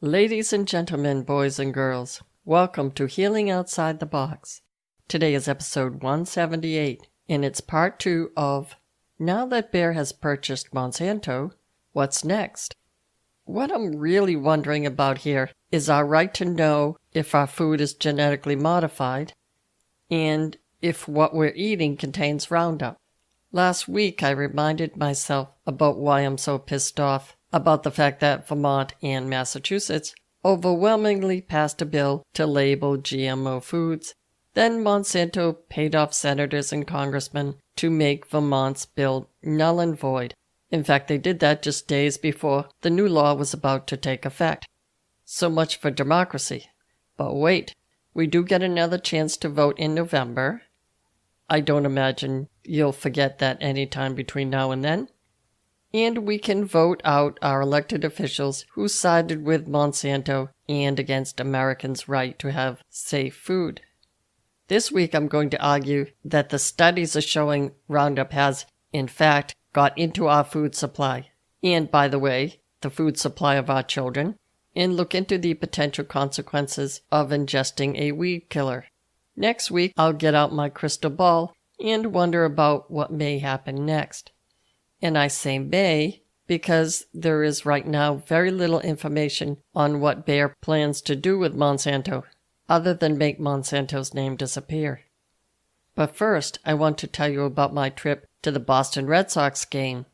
Ladies and gentlemen, boys and girls, welcome to Healing Outside the Box. Today is episode 178, and it's part 2 of Now That Bayer Has Purchased Monsanto, What's Next? What I'm really wondering about here is our right to know if our food is genetically modified and if what we're eating contains Roundup. Last week I reminded myself about why I'm so pissed off about the fact that Vermont and Massachusetts overwhelmingly passed a bill to label GMO foods. Then Monsanto paid off senators and congressmen to make Vermont's bill null and void. In fact, they did that just days before the new law was about to take effect. So much for democracy. But wait, we do get another chance to vote in November. I don't imagine you'll forget that any time between now and then. And we can vote out our elected officials who sided with Monsanto and against Americans' right to have safe food. This week I'm going to argue that the studies are showing Roundup has, in fact, got into our food supply, and, by the way, the food supply of our children, and look into the potential consequences of ingesting a weed killer. Next week I'll get out my crystal ball and wonder about what may happen next. And I say may because there is right now very little information on what Bayer plans to do with Monsanto, other than make Monsanto's name disappear. But first, I want to tell you about my trip to the Boston Red Sox game.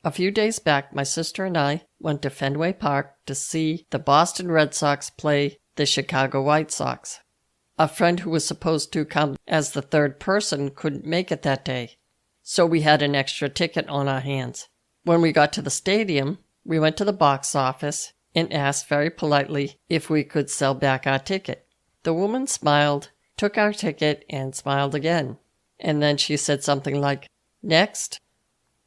A few days back, my sister and I went to Fenway Park to see the Boston Red Sox play the Chicago White Sox. A friend who was supposed to come as the third person couldn't make it that day, so we had an extra ticket on our hands. When we got to the stadium, we went to the box office and asked very politely if we could sell back our ticket. The woman smiled, took our ticket, and smiled again. And then she said something like, "Next."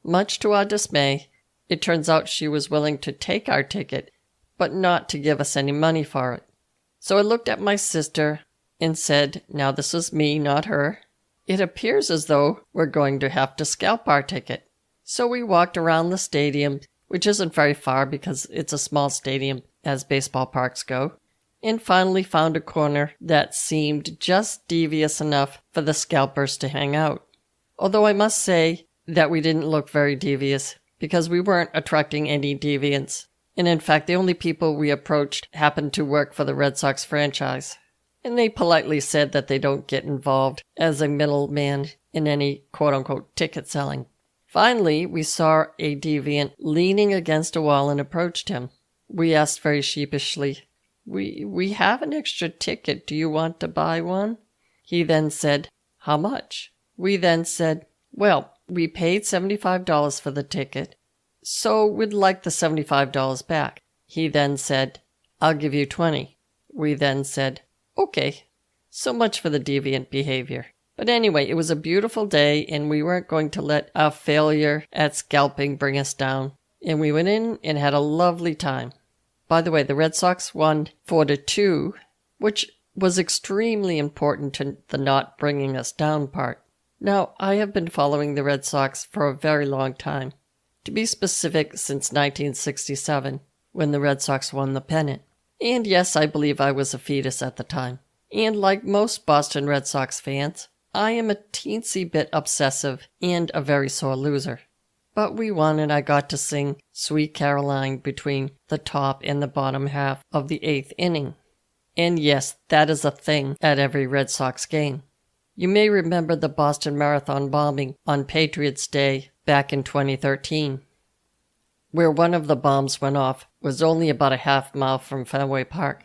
Much to our dismay, it turns out she was willing to take our ticket, but not to give us any money for it. So I looked at my sister and said, now this is me, not her, "It appears as though we're going to have to scalp our ticket." So we walked around the stadium, which isn't very far because it's a small stadium as baseball parks go, and finally found a corner that seemed just devious enough for the scalpers to hang out. Although I must say that we didn't look very devious because we weren't attracting any deviants. And in fact, the only people we approached happened to work for the Red Sox franchise. And they politely said that they don't get involved as a middleman in any quote-unquote ticket selling. Finally, we saw a deviant leaning against a wall and approached him. We asked very sheepishly, We have an extra ticket. Do you want to buy one?" He then said, "How much?" We then said, "Well, we paid $75 for the ticket, so we'd like the $75 back." He then said, "I'll give you 20. We then said, "Okay." So much for the deviant behavior. But anyway, it was a beautiful day, and we weren't going to let our failure at scalping bring us down. And we went in and had a lovely time. By the way, the Red Sox won 4-2, which was extremely important to the not bringing us down part. Now, I have been following the Red Sox for a very long time. To be specific, since 1967, when the Red Sox won the pennant. And yes, I believe I was a fetus at the time. And like most Boston Red Sox fans, I am a teensy bit obsessive and a very sore loser. But we won, and I got to sing Sweet Caroline between the top and the bottom half of the 8th inning. And yes, that is a thing at every Red Sox game. You may remember the Boston Marathon bombing on Patriots' Day back in 2013. Where one of the bombs went off was only about a half mile from Fenway Park.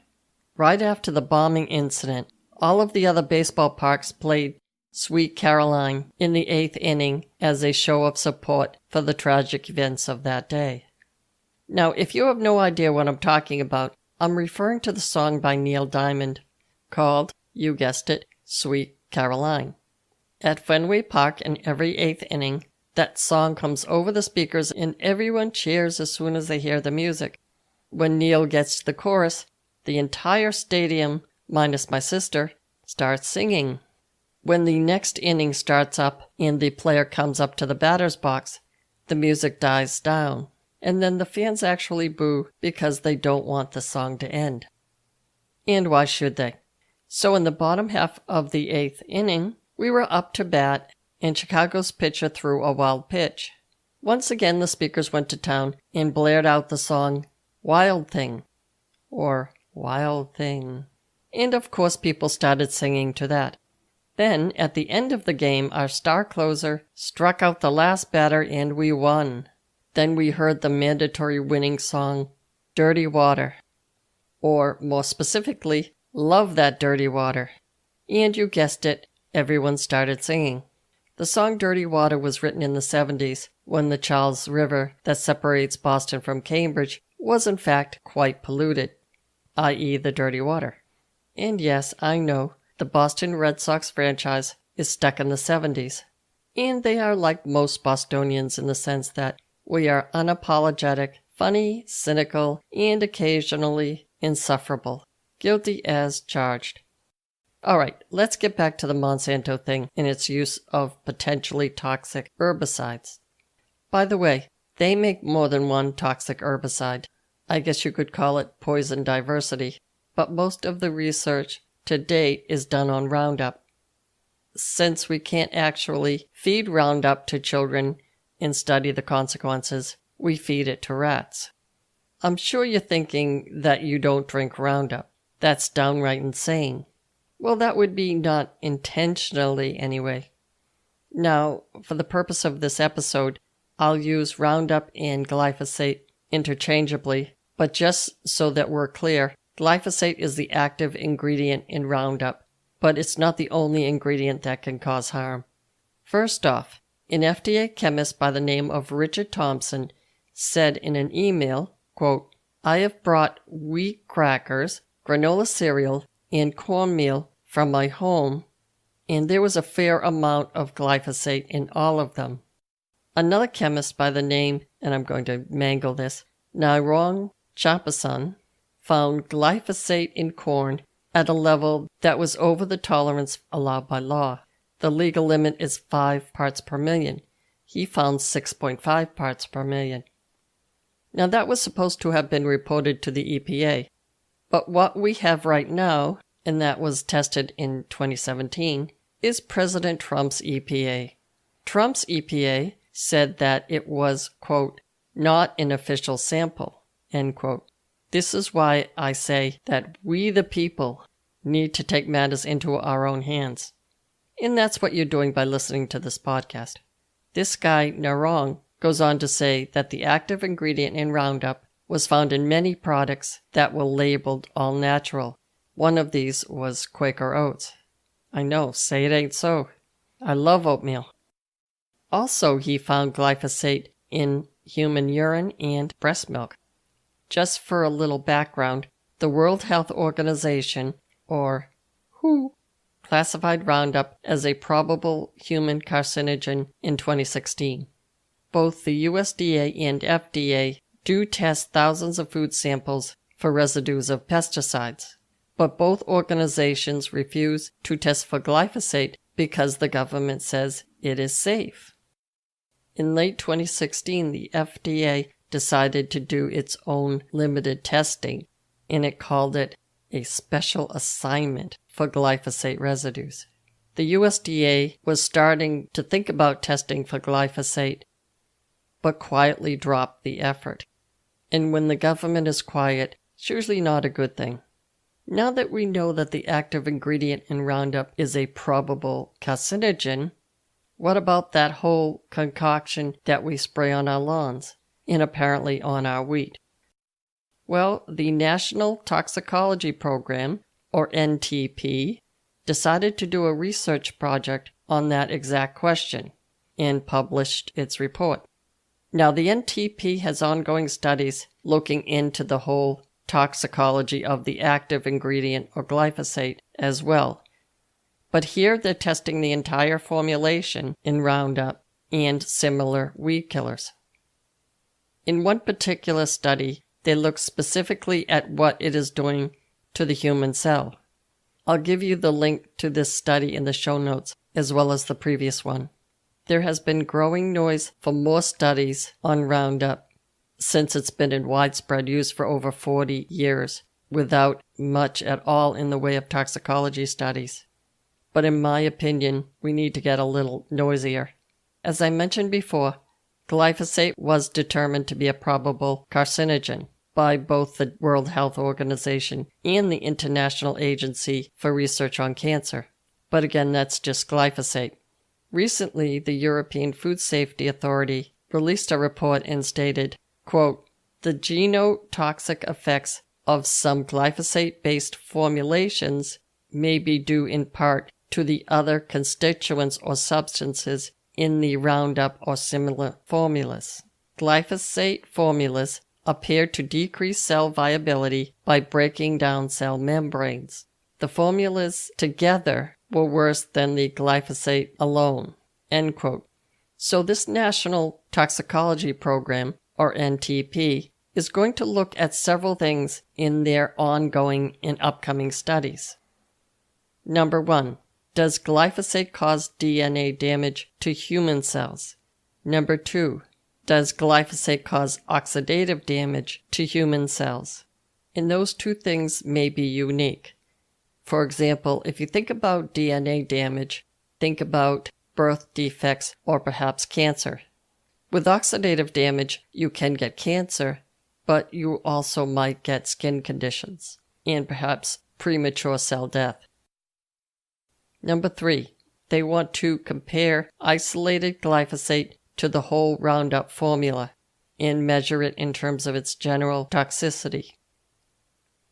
Right after the bombing incident, all of the other baseball parks played Sweet Caroline in the 8th inning as a show of support for the tragic events of that day. Now, if you have no idea what I'm talking about, I'm referring to the song by Neil Diamond called, you guessed it, Sweet Caroline. At Fenway Park in every 8th inning, that song comes over the speakers and everyone cheers as soon as they hear the music. When Neil gets to the chorus, the entire stadium, minus my sister, starts singing. When the next inning starts up and the player comes up to the batter's box, the music dies down. and then the fans actually boo because they don't want the song to end. And why should they? So in the bottom half of the 8th inning, we were up to bat, and Chicago's pitcher threw a wild pitch. Once again, the speakers went to town and blared out the song Wild Thing, or Wild Thing. And of course, people started singing to that. Then, at the end of the game, our star closer struck out the last batter and we won. Then we heard the mandatory winning song, Dirty Water. Or, more specifically, Love That Dirty Water. And you guessed it, everyone started singing. The song Dirty Water was written in the 70s, when the Charles River that separates Boston from Cambridge was in fact quite polluted, i.e. the dirty water. And yes, I know, the Boston Red Sox franchise is stuck in the 70s. And they are like most Bostonians in the sense that we are unapologetic, funny, cynical, and occasionally insufferable. Guilty as charged. Alright, let's get back to the Monsanto thing and its use of potentially toxic herbicides. By the way, they make more than one toxic herbicide. I guess you could call it poison diversity, but most of the research to date is done on Roundup. Since we can't actually feed Roundup to children and study the consequences, we feed it to rats. I'm sure you're thinking that you don't drink Roundup. That's downright insane. Well, that would be not intentionally anyway. Now, for the purpose of this episode, I'll use Roundup and glyphosate interchangeably, but just so that we're clear, glyphosate is the active ingredient in Roundup, but it's not the only ingredient that can cause harm. First off, an FDA chemist by the name of Richard Thompson said in an email, quote, I have brought wheat crackers, granola cereal, and cornmeal from my home, and there was a fair amount of glyphosate in all of them. Another chemist by the name, and I'm going to mangle this, Nairong Champasan, found glyphosate in corn at a level that was over the tolerance allowed by law. The legal limit is 5 parts per million. He found 6.5 parts per million. Now that was supposed to have been reported to the EPA. But what we have right now, and that was tested in 2017, is President Trump's EPA. Trump's EPA said that it was, quote, not an official sample, end quote. This is why I say that we the people need to take matters into our own hands. And that's what you're doing by listening to this podcast. This guy, Narong, goes on to say that the active ingredient in Roundup was found in many products that were labeled all natural. One of these was Quaker Oats. I know, say it ain't so. I love oatmeal. Also, he found glyphosate in human urine and breast milk. Just for a little background, the World Health Organization, or WHO, classified Roundup as a probable human carcinogen in 2016. Both the USDA and FDA do test thousands of food samples for residues of pesticides, but both organizations refuse to test for glyphosate because the government says it is safe. In late 2016, the FDA decided to do its own limited testing, and it called it a special assignment for glyphosate residues. The USDA was starting to think about testing for glyphosate, but quietly dropped the effort. And when the government is quiet, it's usually not a good thing. Now that we know that the active ingredient in Roundup is a probable carcinogen, what about that whole concoction that we spray on our lawns, and apparently on our wheat? Well, the National Toxicology Program, or NTP, decided to do a research project on that exact question, and published its report. Now, the NTP has ongoing studies looking into the whole toxicology of the active ingredient, or glyphosate, as well. But here they're testing the entire formulation in Roundup and similar weed killers. In one particular study, they look specifically at what it is doing to the human cell. I'll give you the link to this study in the show notes, as well as the previous one. There has been growing noise for more studies on Roundup, since it's been in widespread use for over 40 years without much at all in the way of toxicology studies. But in my opinion, we need to get a little noisier. As I mentioned before, glyphosate was determined to be a probable carcinogen by both the World Health Organization and the International Agency for Research on Cancer. But again, that's just glyphosate. Recently, the European Food Safety Authority released a report and stated, quote, "The genotoxic effects of some glyphosate-based formulations may be due in part to the other constituents or substances in the roundup or similar formulas. Glyphosate formulas appear to decrease cell viability by breaking down cell membranes. The formulas together were worse than the glyphosate alone." End quote. So this National Toxicology Program, or NTP, is going to look at several things in their ongoing and upcoming studies. Number 1. Does glyphosate cause DNA damage to human cells? Number 2. Does glyphosate cause oxidative damage to human cells? And those two things may be unique. For example, if you think about DNA damage, think about birth defects or perhaps cancer. With oxidative damage, you can get cancer, but you also might get skin conditions and perhaps premature cell death. Number 3, they want to compare isolated glyphosate to the whole Roundup formula and measure it in terms of its general toxicity.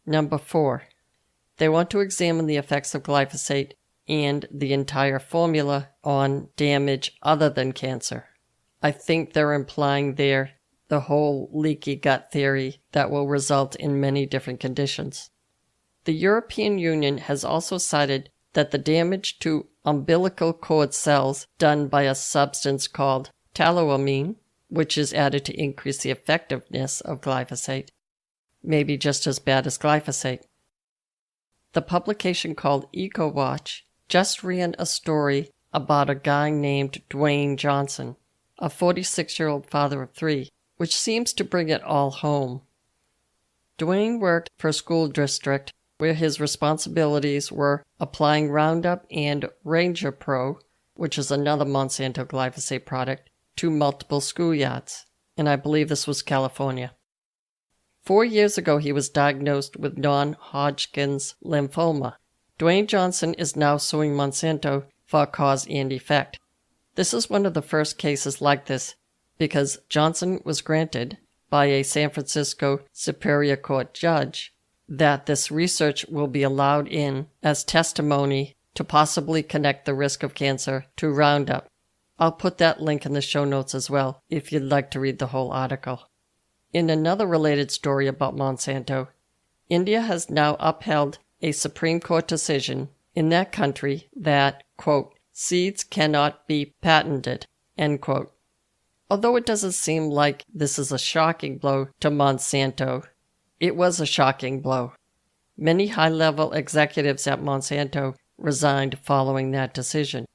Number 4, they want to examine the effects of glyphosate and the entire formula on damage other than cancer. I think they're implying there the whole leaky gut theory that will result in many different conditions. The European Union has also cited that the damage to umbilical cord cells done by a substance called toluamine, which is added to increase the effectiveness of glyphosate, may be just as bad as glyphosate. The publication called Ecowatch just ran a story about a guy named Dwayne Johnson, a 46-year-old father of 3, which seems to bring it all home. Dwayne worked for a school district where his responsibilities were applying Roundup and Ranger Pro, which is another Monsanto glyphosate product, to multiple schoolyards, and I believe this was California. 4 years ago, he was diagnosed with non-Hodgkin's lymphoma. Dwayne Johnson is now suing Monsanto for cause and effect. This is one of the first cases like this because Johnson was granted by a San Francisco Superior Court judge that this research will be allowed in as testimony to possibly connect the risk of cancer to Roundup. I'll put that link in the show notes as well if you'd like to read the whole article. In another related story about Monsanto, India has now upheld a Supreme Court decision in that country that, quote, seeds cannot be patented, end quote. Although it doesn't seem like this is a shocking blow to Monsanto, it was a shocking blow. Many high-level executives at Monsanto resigned following that decision.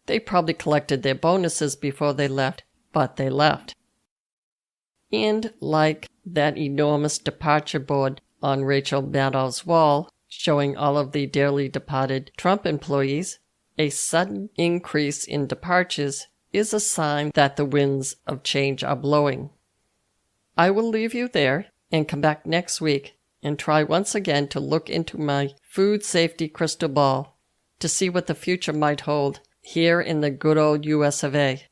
They probably collected their bonuses before they left, but they left. And like that enormous departure board on Rachel Maddow's wall showing all of the dearly departed Trump employees, a sudden increase in departures is a sign that the winds of change are blowing. I will leave you there and come back next week and try once again to look into my food safety crystal ball to see what the future might hold here in the good old US of A.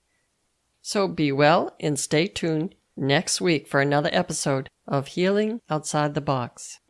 So be well and stay tuned next week for another episode of Healing Outside the Box.